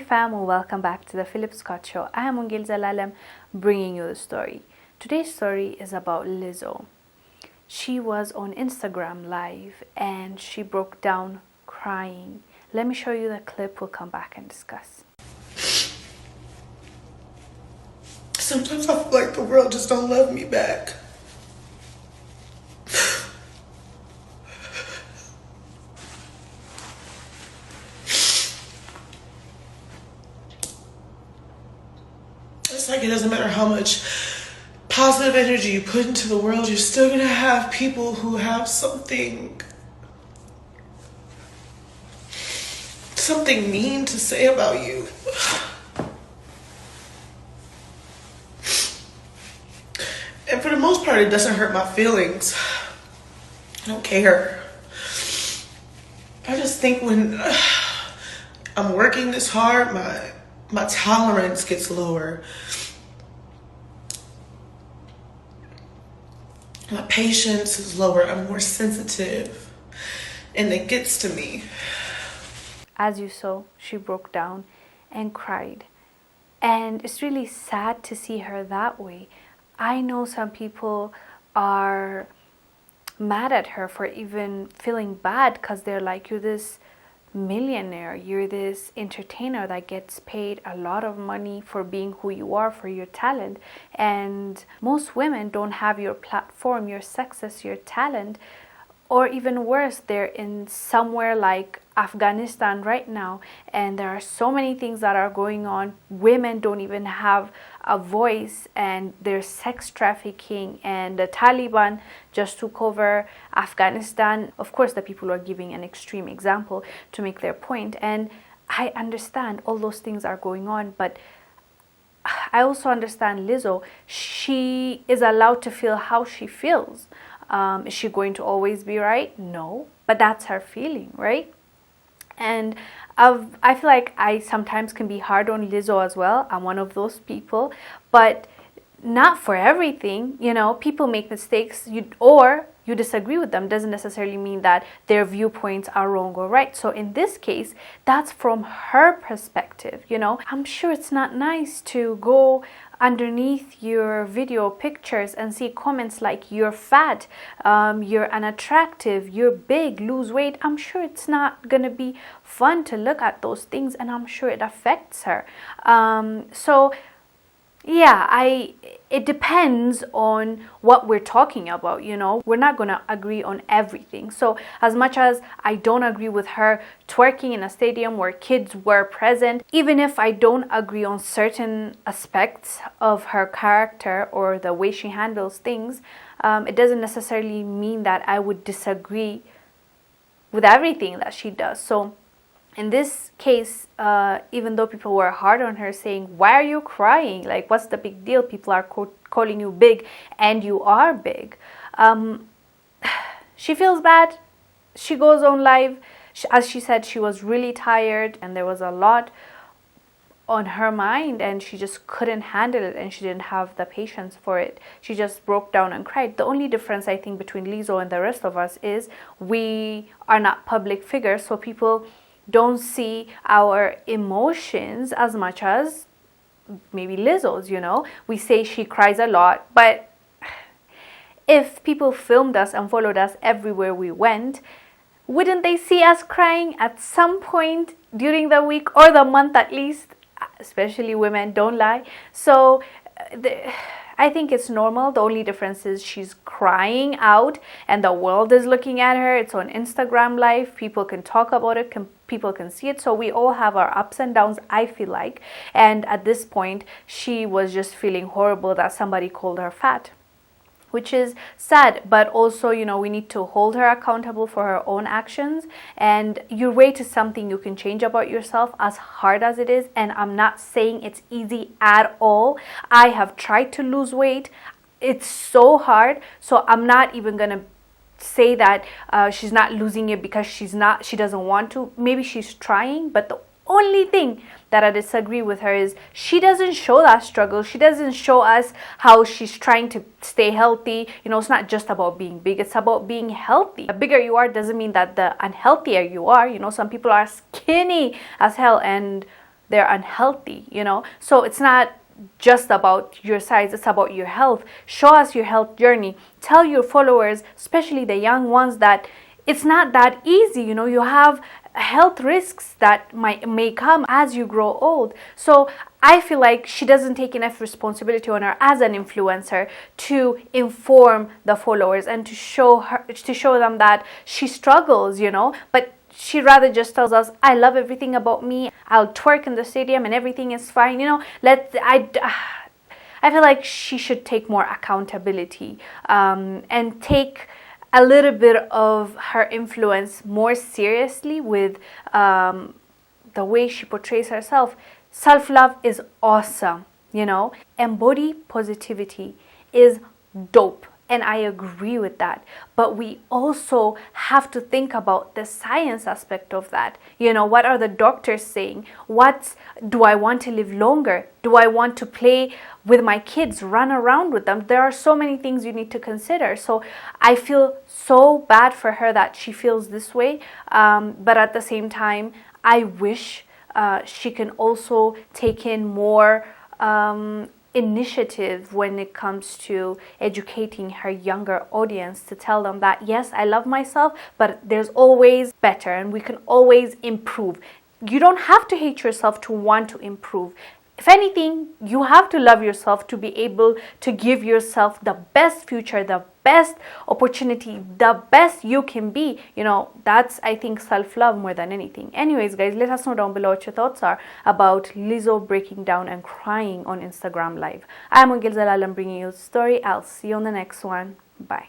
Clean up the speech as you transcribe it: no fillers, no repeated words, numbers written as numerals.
fam, welcome back to the Phillip Scott Show. I am Ungil Zalalem, bringing you the story. Today's story is about Lizzo. She was on Instagram Live and she broke down crying. Let me show you the clip, we'll come back and discuss. Sometimes I feel like the world just don't love me back. It's like it doesn't matter how much positive energy you put into the world, you're still gonna have people who have something mean to say about you. And for the most part, it doesn't hurt my feelings. I don't care. I just think when I'm working this hard, my tolerance gets lower. My patience is lower. I'm more sensitive. And it gets to me. As you saw, she broke down and cried. And it's really sad to see her that way. I know some people are mad at her for even feeling bad because they're like, you're this millionaire, you're this entertainer that gets paid a lot of money for being who you are, for your talent, and most women don't have your platform, your success, your talent. Or even worse, they're in somewhere like Afghanistan right now, and there are so many things that are going on. Women don't even have a voice, and there's sex trafficking, and the Taliban just took over Afghanistan. Of course, the people are giving an extreme example to make their point, and I understand all those things are going on, but I also understand Lizzo. She is allowed to feel how she feels. Is she going to always be right? No, but that's her feeling, right? And I feel like I sometimes can be hard on Lizzo as well. I'm one of those people, but not for everything. You know, people make mistakes, or you disagree with them doesn't necessarily mean that their viewpoints are wrong or right. So in this case, that's from her perspective. You know, I'm sure it's not nice to go underneath your video pictures and see comments like you're fat, you're unattractive, you're big, lose weight. I'm sure it's not gonna be fun to look at those things, and I'm sure it affects her. So yeah, it depends on what we're talking about, you know. We're not going to agree on everything. So as much as I don't agree with her twerking in a stadium where kids were present, even if I don't agree on certain aspects of her character or the way she handles things, it doesn't necessarily mean that I would disagree with everything that she does. So in this case, even though people were hard on her saying, why are you crying? Like, what's the big deal? People are calling you big, and you are big. She feels bad. She goes on live. As she said, she was really tired and there was a lot on her mind and she just couldn't handle it and she didn't have the patience for it. She just broke down and cried. The only difference, I think, between Lizzo and the rest of us is we are not public figures, so people don't see our emotions as much as maybe Lizzo's, you know. We say she cries a lot, but if people filmed us and followed us everywhere we went, wouldn't they see us crying at some point during the week or the month at least? Especially women, don't lie. So I think it's normal. The only difference is she's crying out and the world is looking at her. It's on Instagram Live. People can talk about it. People can see it. So we all have our ups and downs, I feel like. And at this point, she was just feeling horrible that somebody called her fat, which is sad. But also, you know, we need to hold her accountable for her own actions. And your weight is something you can change about yourself, as hard as it is. And I'm not saying it's easy at all. I have tried to lose weight. It's so hard. So I'm not even gonna say that she's not losing it because she doesn't want to. Maybe she's trying, but the only thing that I disagree with her is she doesn't show that struggle. She doesn't show us how she's trying to stay healthy. You know, it's not just about being big, it's about being healthy. The bigger you are doesn't mean that the unhealthier you are. You know, some people are skinny as hell and they're unhealthy, you know. So it's not just about your size, it's about your health. Show us your health journey. Tell your followers, especially the young ones, that it's not that easy, you know. You have health risks that may come as you grow old. So I feel like she doesn't take enough responsibility on her as an influencer to inform the followers and to show them that she struggles, you know. But she rather just tells us, I love everything about me, I'll twerk in the stadium and everything is fine, you know. I feel like she should take more accountability, and take a little bit of her influence more seriously with the way she portrays herself. Self-love is awesome, you know, and body positivity is dope, and I agree with that. But we also have to think about the science aspect of that. You know, what are the doctors saying? What do I want to live longer? Do I want to play with my kids, run around with them? There are so many things you need to consider. So I feel so bad for her that she feels this way. But at the same time, I wish she can also take in more initiative when it comes to educating her younger audience, to tell them that yes, I love myself, but there's always better and we can always improve. You don't have to hate yourself to want to improve. If anything, you have to love yourself to be able to give yourself the best future, the best opportunity, the best you can be. You know, that's, I think, self-love more than anything. Anyways, guys, let us know down below what your thoughts are about Lizzo breaking down and crying on Instagram Live. I'm Gilzal Alam bringing you the story. I'll see you on the next one. Bye.